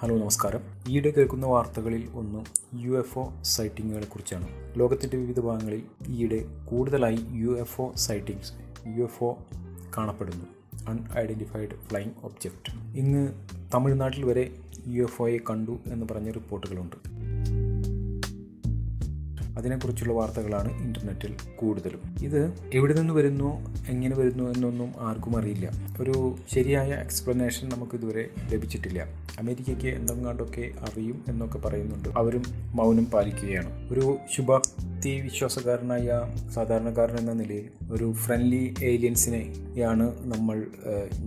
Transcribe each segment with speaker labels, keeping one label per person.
Speaker 1: Hello നമസ്കാരം. ഈയിടെ കേൾക്കുന്ന വാർത്തകളിൽ ഒന്ന് UFO സൈറ്റിങ്ങുകളെ കുറിച്ചാണ്. ലോകത്തിൻ്റെ വിവിധ ഭാഗങ്ങളിൽ ഈയിടെ കൂടുതലായി UFO സൈറ്റിങ്സ് കാണപ്പെടുന്നു. Unidentified flying object. ഇങ്ങ് തമിഴ്നാട്ടിൽ വരെ UFOയെ കണ്ടു എന്ന് പറഞ്ഞ റിപ്പോർട്ടുകളുണ്ട്. അതിനെക്കുറിച്ചുള്ള വാർത്തകളാണ് ഇൻ്റർനെറ്റിൽ കൂടുതലും. ഇത് എവിടെ നിന്ന് വരുന്നു, എങ്ങനെ വരുന്നു എന്നൊന്നും ആർക്കും അറിയില്ല. ഒരു ശരിയായ എക്സ്പ്ലനേഷൻ നമുക്കിതുവരെ ലഭിച്ചിട്ടില്ല. അമേരിക്കയ്ക്ക് എന്തെങ്ങാണ്ടൊക്കെ അറിയും എന്നൊക്കെ പറയുന്നുണ്ട്. അവരും മൗനം പാലിക്കുകയാണ്. ഒരു ശുഭാപ്തി വിശ്വാസക്കാരനായ സാധാരണക്കാരൻ എന്ന നിലയിൽ ഒരു ഫ്രണ്ട്ലി ഏലിയൻസിനെയാണ്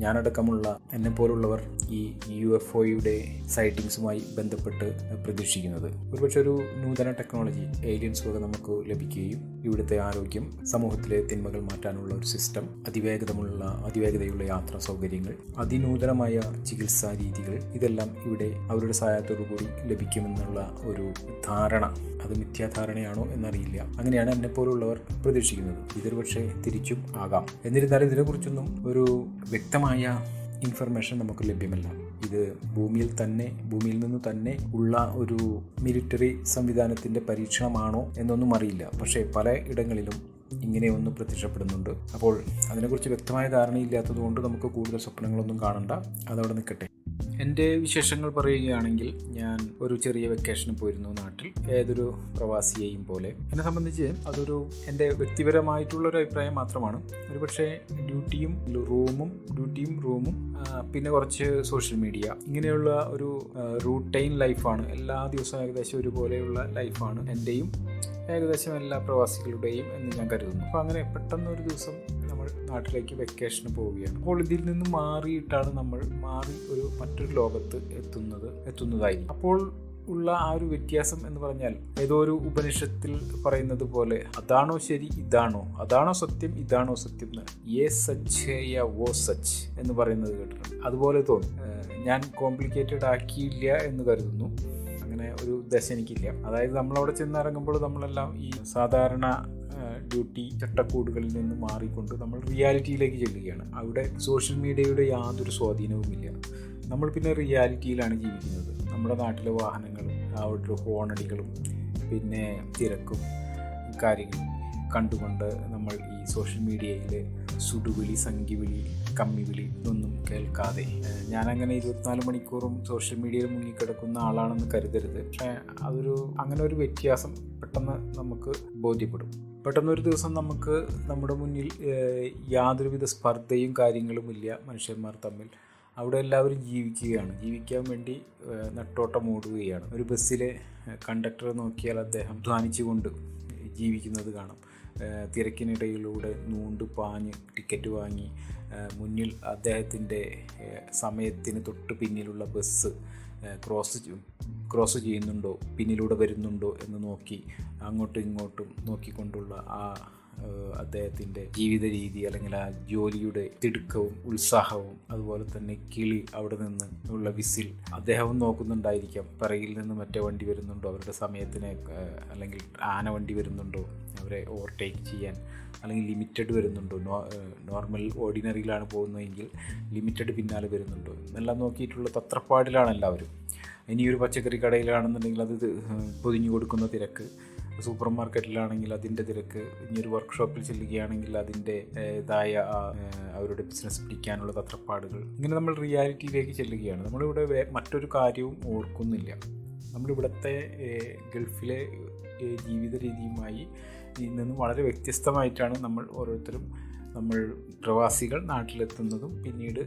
Speaker 1: ഞാനടക്കമുള്ള എന്നെപ്പോലുള്ളവർ ഈ UFOയുടെ സൈറ്റിങ്സുമായി ബന്ധപ്പെട്ട് പ്രതീക്ഷിക്കുന്നത്. ഒരുപക്ഷെ ഒരു നൂതന ടെക്നോളജി ഏലിയൻസ് വക നമുക്ക് ലഭിക്കുകയും ഇവിടുത്തെ ആരോഗ്യം, സമൂഹത്തിലെ തിന്മകൾ മാറ്റാനുള്ള ഒരു സിസ്റ്റം, അതിവേഗതയുള്ള യാത്രാ സൗകര്യങ്ങൾ, അതിനൂതനമായ ചികിത്സാ രീതികൾ, ഇതെല്ലാം ഇവിടെ അവരുടെ സഹായത്തോടുകൂടി ലഭിക്കുമെന്നുള്ള ഒരു ധാരണ, അത് മിഥ്യാധാരണയാണോ എന്നറിയില്ല. അങ്ങനെയാണ് എന്നെപ്പോലുള്ളവർ പ്രതീക്ഷിക്കുന്നത്. ഇതൊരു പക്ഷേ തിരിച്ചും ആകാം. എന്നിരുന്നാലും ഇതിനെക്കുറിച്ചൊന്നും ഒരു വ്യക്തമായ ഇൻഫർമേഷൻ നമുക്ക് ലഭ്യമല്ല. ഇത് ഭൂമിയിൽ നിന്ന് തന്നെ ഉള്ള ഒരു മിലിറ്ററി സംവിധാനത്തിൻ്റെ പരീക്ഷണമാണോ എന്നൊന്നും അറിയില്ല. പക്ഷേ പല ഇടങ്ങളിലും ഇങ്ങനെയൊന്നും പ്രത്യക്ഷപ്പെടുന്നുണ്ട്. അപ്പോൾ അതിനെക്കുറിച്ച് വ്യക്തമായ ധാരണയില്ലാത്തതുകൊണ്ട് നമുക്ക് കൂടുതൽ സ്വപ്നങ്ങളൊന്നും കാണണ്ട, അതവിടെ നിൽക്കട്ടെ. എൻ്റെ വിശേഷങ്ങൾ പറയുകയാണെങ്കിൽ, ഞാൻ ഒരു ചെറിയ വെക്കേഷന് പോയിരുന്നു നാട്ടിൽ, ഏതൊരു പ്രവാസിയെയും പോലെ. എന്നെ സംബന്ധിച്ച് അതൊരു എൻ്റെ വ്യക്തിപരമായിട്ടുള്ളൊരു അഭിപ്രായം മാത്രമാണ്. ഒരുപക്ഷെ ഡ്യൂട്ടിയും റൂമും പിന്നെ കുറച്ച് സോഷ്യൽ മീഡിയ, ഇങ്ങനെയുള്ള ഒരു റൂട്ടൈൻ ലൈഫാണ്. എല്ലാ ദിവസവും ഏകദേശം ഒരുപോലെയുള്ള ലൈഫാണ് എൻ്റെയും ഏകദേശം എല്ലാ പ്രവാസികളുടെയും എന്ന് ഞാൻ കരുതുന്നു. അപ്പോൾ അങ്ങനെ പെട്ടെന്നൊരു ദിവസം നമ്മൾ നാട്ടിലേക്ക് വെക്കേഷന് പോവുകയാണ്. അപ്പോൾ ഇതിൽ നിന്ന് മാറിയിട്ടാണ് നമ്മൾ ഒരു മറ്റൊരു ലോകത്ത് എത്തുന്നതായിരിക്കും. അപ്പോൾ ഉള്ള ആ ഒരു വ്യത്യാസം എന്ന് പറഞ്ഞാൽ, ഏതോ ഒരു ഉപനിഷത്തിൽ പറയുന്നത് പോലെ, അതാണോ ശരി, അതാണോ സത്യം, ഇതാണോ സത്യം എന്ന്, യേ സച്ച് യാ വോ സച്ച് എന്ന് പറയുന്നത് കേട്ടിട്ടുണ്ട്. അതുപോലെ തോന്നും. ഞാൻ കോംപ്ലിക്കേറ്റഡ് ആക്കിയില്ല എന്ന് കരുതുന്നു. അങ്ങനെ ഒരു ഉദ്ദേശം എനിക്കില്ല. അതായത് നമ്മളവിടെ ചെന്നിറങ്ങുമ്പോൾ നമ്മളെല്ലാം ഈ സാധാരണ ഡ്യൂട്ടി ചട്ടക്കൂടുകളിൽ നിന്ന് മാറിക്കൊണ്ട് നമ്മൾ റിയാലിറ്റിയിലേക്ക് ചെല്ലുകയാണ്. അവിടെ സോഷ്യൽ മീഡിയയുടെ യാതൊരു സ്വാധീനവുമില്ല. നമ്മൾ പിന്നെ റിയാലിറ്റിയിലാണ് ജീവിക്കുന്നത്. നമ്മുടെ നാട്ടിലെ വാഹനങ്ങളും അവരുടെ ഹോണടികളും പിന്നെ തിരക്കും കാര്യങ്ങളും കണ്ടുകൊണ്ട് നമ്മൾ ഈ സോഷ്യൽ മീഡിയയിലെ സുടുവിളി, സംഖ്യവിളി, കമ്മിവിളി ഇതൊന്നും കേൾക്കാതെ, ഞാനങ്ങനെ 24 മണിക്കൂറും സോഷ്യൽ മീഡിയയിൽ മുങ്ങിക്കിടക്കുന്ന ആളാണെന്ന് കരുതരുത്. പക്ഷേ അങ്ങനെ ഒരു വ്യത്യാസം പെട്ടെന്ന് നമുക്ക് ബോധ്യപ്പെടും. പെട്ടെന്നൊരു ദിവസം നമുക്ക് നമ്മുടെ മുന്നിൽ യാതൊരുവിധ സ്പർദ്ധയും കാര്യങ്ങളുമില്ല മനുഷ്യന്മാർ തമ്മിൽ. അവിടെ എല്ലാവരും ജീവിക്കാൻ വേണ്ടി നെട്ടോട്ടം ഓടുകയാണ്. ഒരു ബസ്സിലെ കണ്ടക്ടറെ നോക്കിയാൽ അദ്ദേഹം ധ്വാനിച്ചുകൊണ്ട് ജീവിക്കുന്നത് കാണാം. തിരക്കിനിടയിലൂടെ പാഞ്ഞ് ടിക്കറ്റ് വാങ്ങി മുന്നിൽ അദ്ദേഹത്തിൻ്റെ സമയത്തിന് തൊട്ട് പിന്നിലുള്ള ബസ് ക്രോസ് ചെയ്യുന്നുണ്ടോ, പിന്നിലൂടെ വരുന്നുണ്ടോ എന്ന് നോക്കി അങ്ങോട്ടും ഇങ്ങോട്ടും നോക്കിക്കൊണ്ടുള്ള ആ അദ്ദേഹത്തിൻ്റെ ജീവിത രീതി, അല്ലെങ്കിൽ ആ ജോലിയുടെ തിടുക്കവും ഉത്സാഹവും, അതുപോലെ തന്നെ കിളി അവിടെ നിന്ന് ഉള്ള വിസിൽ, അദ്ദേഹവും നോക്കുന്നുണ്ടായിരിക്കാം പിറകിൽ നിന്ന് മറ്റേ വണ്ടി വരുന്നുണ്ടോ, അവരുടെ സമയത്തിന്, അല്ലെങ്കിൽ ആന വണ്ടി വരുന്നുണ്ടോ അവരെ ഓവർടേക്ക് ചെയ്യാൻ, അല്ലെങ്കിൽ ലിമിറ്റഡ് വരുന്നുണ്ടോ, നോർമൽ ഓർഡിനറിയിലാണ് പോകുന്നതെങ്കിൽ ലിമിറ്റഡ് പിന്നാലെ വരുന്നുണ്ടോ എന്നെല്ലാം നോക്കിയിട്ടുള്ള തത്രപ്പാടിലാണ് എല്ലാവരും. ഇനിയൊരു പച്ചക്കറി കടയിലാണെന്നുണ്ടെങ്കിൽ അത് പൊതിഞ്ഞു കൊടുക്കുന്ന തിരക്ക്, സൂപ്പർ മാർക്കറ്റിലാണെങ്കിൽ അതിൻ്റെ തിരക്ക്, ഇനിയൊരു വർക്ക്ഷോപ്പിൽ ചെല്ലുകയാണെങ്കിൽ അതിൻ്റെതായ അവരുടെ ബിസിനസ് പിടിക്കാനുള്ള തത്രപ്പാടുകൾ. ഇങ്ങനെ നമ്മൾ റിയാലിറ്റിയിലേക്ക് ചെല്ലുകയാണ്. നമ്മളിവിടെ മറ്റൊരു കാര്യവും ഓർക്കുന്നില്ല. നമ്മളിവിടുത്തെ ഗൾഫിലെ ജീവിത രീതിയുമായി നിന്ന് വളരെ വ്യത്യസ്തമായിട്ടാണ് നമ്മൾ പ്രവാസികൾ നാട്ടിലെത്തുന്നതും പിന്നീട്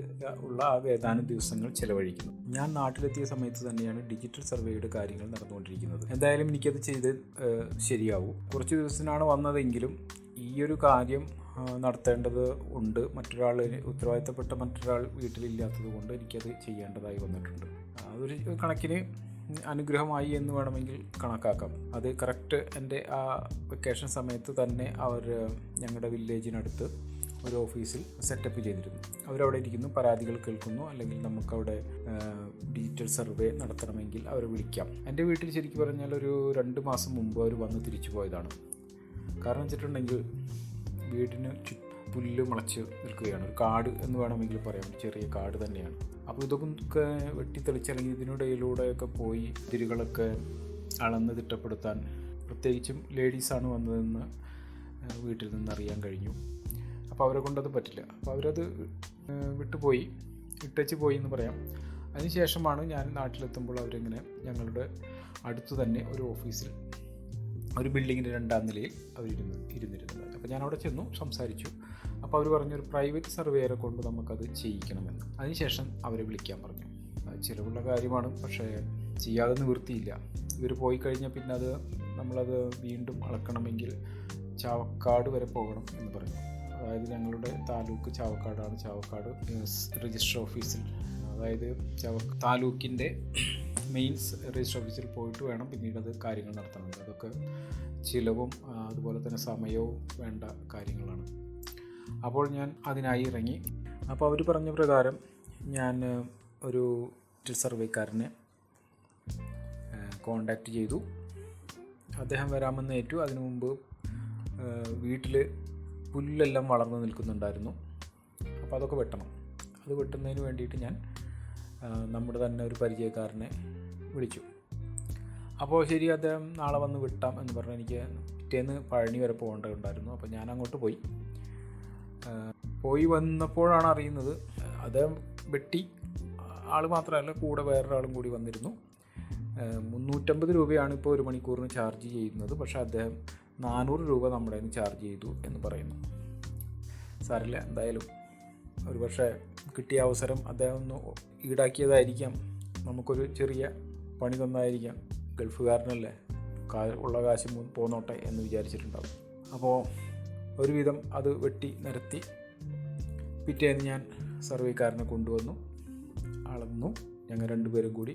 Speaker 1: ഉള്ള ആ ഏതാനും ദിവസങ്ങൾ ചിലവഴിക്കുന്നു. ഞാൻ നാട്ടിലെത്തിയ സമയത്ത് തന്നെയാണ് ഡിജിറ്റൽ സർവേയുടെ കാര്യങ്ങൾ നടന്നുകൊണ്ടിരിക്കുന്നത്. എന്തായാലും എനിക്കത് ചെയ്ത് ശരിയാവും. കുറച്ച് ദിവസത്തിനാണ് വന്നതെങ്കിലും ഈ ഒരു കാര്യം നടത്തേണ്ടത് ഉണ്ട്. ഉത്തരവാദിത്തപ്പെട്ട മറ്റൊരാൾ വീട്ടിലില്ലാത്തത് കൊണ്ട് എനിക്കത് ചെയ്യേണ്ടതായി വന്നിട്ടുണ്ട്. അതൊരു കണക്കിന് അനുഗ്രഹമായി എന്ന് വേണമെങ്കിൽ കണക്കാക്കാം. അത് കറക്റ്റ് എൻ്റെ ആ വെക്കേഷൻ സമയത്ത് തന്നെ ഞങ്ങളുടെ വില്ലേജിനടുത്ത് ഒരു ഓഫീസിൽ സെറ്റപ്പ് ചെയ്തിരുന്നു. അവരവിടെ ഇരിക്കുന്നു, പരാതികൾ കേൾക്കുന്നു, അല്ലെങ്കിൽ നമുക്കവിടെ ഡിജിറ്റൽ സർവേ നടത്തണമെങ്കിൽ അവരെ വിളിക്കാം. എൻ്റെ വീട്ടിൽ ശരിക്കും പറഞ്ഞാൽ ഒരു 2 മാസം മുമ്പ് അവർ വന്ന് തിരിച്ചു പോയതാണ്. കാരണം വെച്ചിട്ടുണ്ടെങ്കിൽ വീടിന് പുല്ല് മുളച്ച് നിൽക്കുകയാണ്. ഒരു കാട് എന്ന് വേണമെങ്കിൽ പറയാം, ചെറിയ കാട് തന്നെയാണ്. അപ്പോൾ ഇതൊക്കെ വെട്ടിത്തെളിച്ച് അല്ലെങ്കിൽ ഇതിനിടയിലൂടെയൊക്കെ പോയി തിരികളൊക്കെ അളന്ന് തിട്ടപ്പെടുത്താൻ പ്രത്യേകിച്ചും ലേഡീസാണ് വന്നതെന്ന് വീട്ടിൽ നിന്ന് അറിയാൻ കഴിഞ്ഞു. അപ്പോൾ അവരെ കൊണ്ടത് പറ്റില്ല. അപ്പോൾ അവരത് വിട്ടുപോയി, ഇട്ടേച്ച് പോയി എന്ന് പറയാം. അതിനുശേഷമാണ് ഞാൻ നാട്ടിലെത്തുമ്പോൾ അവരിങ്ങനെ ഞങ്ങളുടെ അടുത്ത് തന്നെ ഒരു ഓഫീസിൽ, ഒരു ബിൽഡിങ്ങിൻ്റെ 2ാം നിലയിൽ ഇരുന്നിരുന്നത്. അപ്പോൾ ഞാൻ അവിടെ ചെന്നു സംസാരിച്ചു. അപ്പോൾ അവർ പറഞ്ഞു ഒരു പ്രൈവറ്റ് സർവേയറെ കൊണ്ട് നമുക്കത് ചെയ്യിക്കണമെന്ന്. അതിനുശേഷം അവരെ വിളിക്കാൻ പറഞ്ഞു. ചിലവുള്ള കാര്യമാണ്, പക്ഷേ ചെയ്യാതെ നിവൃത്തിയില്ല. ഇവർ പോയി കഴിഞ്ഞാൽ പിന്നെ നമ്മളത് വീണ്ടും അളക്കണമെങ്കിൽ ചാവക്കാട് വരെ പോകണം എന്ന് പറഞ്ഞു. അതായത് ഞങ്ങളുടെ താലൂക്ക് ചാവക്കാടാണ്. ചാവക്കാട് രജിസ്റ്റർ ഓഫീസിൽ, അതായത് താലൂക്കിൻ്റെ മെയിൻസ് രജിസ്റ്റർ ഓഫീസിൽ പോയിട്ട് വേണം പിന്നീട് അത് കാര്യങ്ങൾ നടത്തണമെങ്കിൽ. അതൊക്കെ ചിലവും അതുപോലെ തന്നെ സമയവും വേണ്ട കാര്യങ്ങളാണ്. അപ്പോൾ ഞാൻ അതിനായി ഇറങ്ങി. അപ്പോൾ അവർ പറഞ്ഞ പ്രകാരം ഞാൻ ഒരു സർവേക്കാരനെ കോണ്ടാക്റ്റ് ചെയ്തു. അദ്ദേഹം വരാമെന്ന് ഏറ്റു. അതിനു മുമ്പ് വീട്ടിൽ പുല്ലെല്ലാം വളർന്നു നിൽക്കുന്നുണ്ടായിരുന്നു. അപ്പോൾ അതൊക്കെ വെട്ടണം. അത് വെട്ടുന്നതിന് വേണ്ടിയിട്ട് ഞാൻ നമ്മുടെ തന്നെ ഒരു പരിചയക്കാരനെ വിളിച്ചു. അപ്പോൾ ശരി, അദ്ദേഹം നാളെ വന്ന് വെട്ടാം എന്ന് പറഞ്ഞ് എനിക്ക് പിറ്റേന്ന് പഴനി വരെ പോകേണ്ടതുണ്ടായിരുന്നു. അപ്പോൾ ഞാൻ അങ്ങോട്ട് പോയി വന്നപ്പോഴാണ് അറിയുന്നത് അദ്ദേഹം വെട്ടി. ആൾ മാത്രമല്ല, കൂടെ വേറൊരാളും കൂടി വന്നിരുന്നു. 350 രൂപയാണ് ഇപ്പോൾ 1 മണിക്കൂറിന് ചാർജ് ചെയ്യുന്നത്. പക്ഷേ അദ്ദേഹം 400 രൂപ നമ്മുടെ കയ്യിൽ ചാർജ് ചെയ്തു എന്ന് പറയുന്നു. സാരില്ല, എന്തായാലും ഒരു പക്ഷേ കിട്ടിയ അവസരം അദ്ദേഹം ഒന്ന് ഈടാക്കിയതായിരിക്കാം. നമുക്കൊരു ചെറിയ പണി തന്നായിരിക്കാം. ഗൾഫുകാരനല്ലേ, ഉള്ള കാശ് പോന്നോട്ടെ എന്ന് വിചാരിച്ചിട്ടുണ്ടാകും. അപ്പോൾ ഒരുവിധം അത് വെട്ടി നിരത്തി പിറ്റേന്ന് ഞാൻ സർവേക്കാരനെ കൊണ്ടുവന്നു, അളന്നു. ഞങ്ങൾ 2 പേരും കൂടി.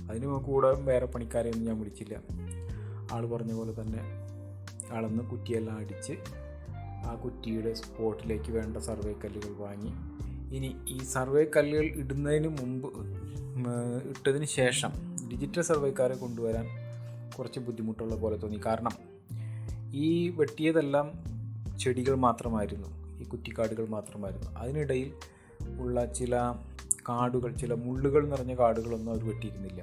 Speaker 1: അതിന് കൂടെ വേറെ പണിക്കാരെയൊന്നും ഞാൻ വിളിച്ചില്ല. ആൾ പറഞ്ഞ പോലെ തന്നെ അളന്ന് കുറ്റിയെല്ലാം അടിച്ച് ആ കുറ്റിയുടെ സ്പോട്ടിലേക്ക് വേണ്ട സർവേ കല്ലുകൾ വാങ്ങി. ഇനി ഈ സർവേ കല്ലുകൾ ഇടുന്നതിന് മുമ്പ്, ഇട്ടതിന് ശേഷം ഡിജിറ്റൽ സർവേക്കാരെ കൊണ്ടുവരാൻ കുറച്ച് ബുദ്ധിമുട്ടുള്ള പോലെ തോന്നി. കാരണം ഈ വെട്ടിയതെല്ലാം ചെടികൾ മാത്രമായിരുന്നു, ഈ കുറ്റിക്കാടുകൾ മാത്രമായിരുന്നു. അതിനിടയിൽ ഉള്ള ചില കാടുകൾ, ചില മുള്ളുകൾ നിറഞ്ഞ കാടുകളൊന്നും അവർ വെട്ടിയിരുന്നില്ല.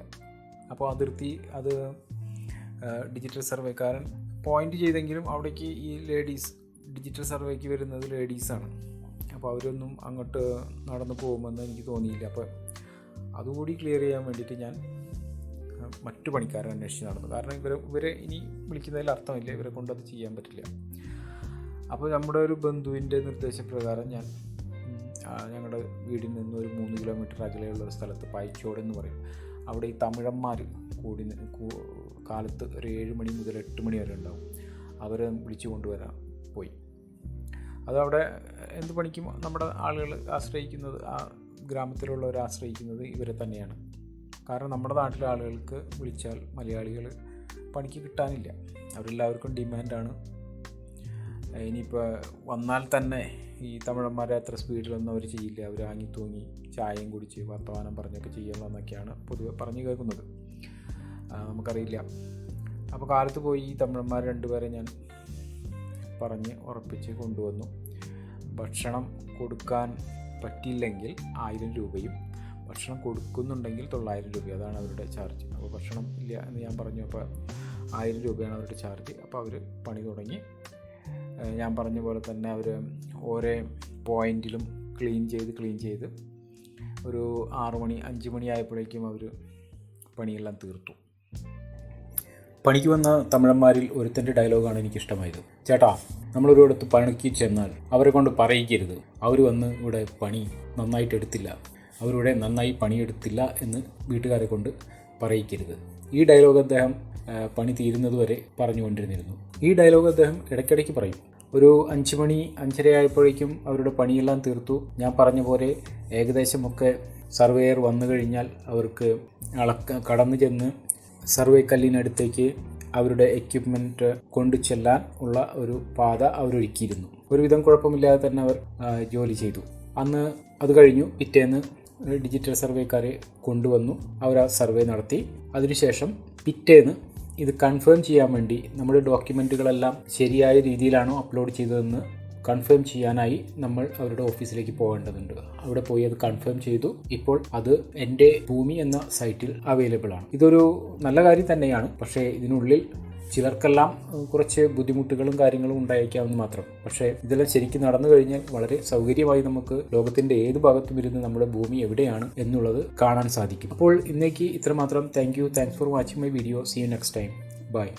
Speaker 1: അപ്പോൾ അത് ഡിജിറ്റൽ സർവേക്കാരൻ പോയിൻ്റ് ചെയ്തെങ്കിലും അവിടേക്ക് ഈ ഡിജിറ്റൽ സർവേക്ക് വരുന്നത് ലേഡീസാണ്. അപ്പോൾ അവരൊന്നും അങ്ങോട്ട് നടന്നു പോകുമെന്ന് എനിക്ക് തോന്നിയില്ല. അപ്പോൾ അതുകൂടി ക്ലിയർ ചെയ്യാൻ വേണ്ടിയിട്ട് ഞാൻ മറ്റു പണിക്കാരെ അന്വേഷിച്ച് നടന്നു. കാരണം ഇവരെ ഇനി വിളിക്കുന്നതിൽ അർത്ഥമില്ല, ഇവരെ കൊണ്ടത് ചെയ്യാൻ പറ്റില്ല. അപ്പോൾ നമ്മുടെ ഒരു ബന്ധുവിൻ്റെ നിർദ്ദേശപ്രകാരം ഞാൻ ഞങ്ങളുടെ വീടിൽ നിന്ന് ഒരു 3 കിലോമീറ്റർ അകലെയുള്ള ഒരു സ്ഥലത്ത് പായിച്ചോട് എന്ന് പറയും, അവിടെ ഈ തമിഴന്മാർ കൂടി കാലത്ത് ഒരു 7 മണി മുതൽ 8 മണി വരെ ഉണ്ടാവും. അവരെ വിളിച്ചു കൊണ്ടുവരാൻ പോയി. അതവിടെ എന്ത് പണിക്കും നമ്മുടെ ആളുകൾ ആശ്രയിക്കുന്നത്, ആ ഗ്രാമത്തിലുള്ളവർ ആശ്രയിക്കുന്നത് ഇവരെ തന്നെയാണ്. കാരണം നമ്മുടെ നാട്ടിലെ ആളുകൾക്ക് വിളിച്ചാൽ മലയാളികൾ പണിക്ക് കിട്ടാനില്ല. അവരെല്ലാവർക്കും ഡിമാൻഡാണ്. ഇനിയിപ്പോൾ വന്നാൽ തന്നെ ഈ തമിഴന്മാരെ അത്ര സ്പീഡിലൊന്നും അവർ ചെയ്യില്ല. അവർ ആങ്ങി തൂങ്ങി ചായയും കുടിച്ച് വർത്തമാനം പറഞ്ഞൊക്കെ ചെയ്യുന്നതെന്നൊക്കെയാണ് പൊതുവെ പറഞ്ഞു കേൾക്കുന്നത്. നമുക്കറിയില്ല. അപ്പോൾ കാലത്ത് പോയി ഈ തമിഴന്മാർ 2 പേരെ ഞാൻ പറഞ്ഞ് ഉറപ്പിച്ച് കൊണ്ടുവന്നു. ഭക്ഷണം കൊടുക്കാൻ പറ്റില്ലെങ്കിൽ 1000 രൂപയും ഭക്ഷണം കൊടുക്കുന്നുണ്ടെങ്കിൽ 900 രൂപ, അതാണ് അവരുടെ ചാർജ്. അപ്പോൾ ഭക്ഷണം ഇല്ല എന്ന് ഞാൻ പറഞ്ഞു. അപ്പോൾ 1000 രൂപയാണ് അവരുടെ ചാർജ്. അപ്പോൾ അവർ പണി തുടങ്ങി. ഞാൻ പറഞ്ഞ പോലെ തന്നെ അവർ ഓരോ പോയിൻറ്റിലും ക്ലീൻ ചെയ്ത് ഒരു 6 മണി 5 മണി ആയപ്പോഴേക്കും അവർ പണിയെല്ലാം തീർത്തു. പണിക്ക് വന്ന തമിഴന്മാരിൽ ഒരുത്തൻ്റെ ഡയലോഗാണ് എനിക്കിഷ്ടമായത്. ചേട്ടാ, നമ്മളൊരിടത്ത് പണിക്ക് ചെന്നാൽ അവരെ കൊണ്ട് പറയിക്കരുത്, അവർ വന്ന് ഇവിടെ പണി നന്നായിട്ട് എടുത്തില്ല, അവരിവിടെ നന്നായി പണിയെടുത്തില്ല എന്ന് വീട്ടുകാരെ കൊണ്ട് പറയിക്കരുത്. ഈ ഡയലോഗ് അദ്ദേഹം പണി തീരുന്നതുവരെ പറഞ്ഞുകൊണ്ടിരുന്നിരുന്നു. ഈ ഡയലോഗ് അദ്ദേഹം ഇടയ്ക്കിടയ്ക്ക് പറയും. ഒരു 5 മണി 5:30 ആയപ്പോഴേക്കും അവരുടെ പണിയെല്ലാം തീർത്തു. ഞാൻ പറഞ്ഞ പോലെ ഏകദേശമൊക്കെ സർവേയർ വന്നു കഴിഞ്ഞാൽ അവർക്ക് കടന്നു ചെന്ന് സർവേ കല്ലിനടുത്തേക്ക് അവരുടെ എക്യുപ്മെൻറ്റ് കൊണ്ടു ചെല്ലാൻ ഉള്ള ഒരു പാത അവരൊരുക്കിയിരുന്നു. ഒരുവിധം കുഴപ്പമില്ലാതെ തന്നെ അവർ ജോലി ചെയ്തു. അന്ന് അത് കഴിഞ്ഞു. പിറ്റേന്ന് ഡിജിറ്റൽ സർവേക്കാരെ കൊണ്ടുവന്നു. അവർ ആ സർവേ നടത്തി. അതിനുശേഷം പിറ്റേന്ന് ഇത് കൺഫേം ചെയ്യാൻ വേണ്ടി നമ്മുടെ ഡോക്യുമെൻറ്റുകളെല്ലാം ശരിയായ രീതിയിലാണോ അപ്ലോഡ് ചെയ്തതെന്ന് കൺഫേം ചെയ്യാനായി നമ്മൾ അവരുടെ ഓഫീസിലേക്ക് പോകേണ്ടതുണ്ട്. അവിടെ പോയി അത് കൺഫേം ചെയ്തു. ഇപ്പോൾ അത് എൻ്റെ ഭൂമി എന്ന സൈറ്റിൽ അവൈലബിൾ ആണ്. ഇതൊരു നല്ല കാര്യം തന്നെയാണ്. പക്ഷേ ഇതിനുള്ളിൽ ചിലർക്കെല്ലാം കുറച്ച് ബുദ്ധിമുട്ടുകളും കാര്യങ്ങളും ഉണ്ടായേക്കാമെന്ന് മാത്രം. പക്ഷേ ഇതെല്ലാം ശരിക്കും നടന്നു കഴിഞ്ഞാൽ വളരെ സൗകര്യമായി നമുക്ക് ലോകത്തിൻ്റെ ഏത് ഭാഗത്തും ഇരുന്ന് നമ്മുടെ ഭൂമി എവിടെയാണ് എന്നുള്ളത് കാണാൻ സാധിക്കും. അപ്പോൾ ഇന്നേക്ക് ഇത്രമാത്രം. Thanks for watching my video. See you next time. By.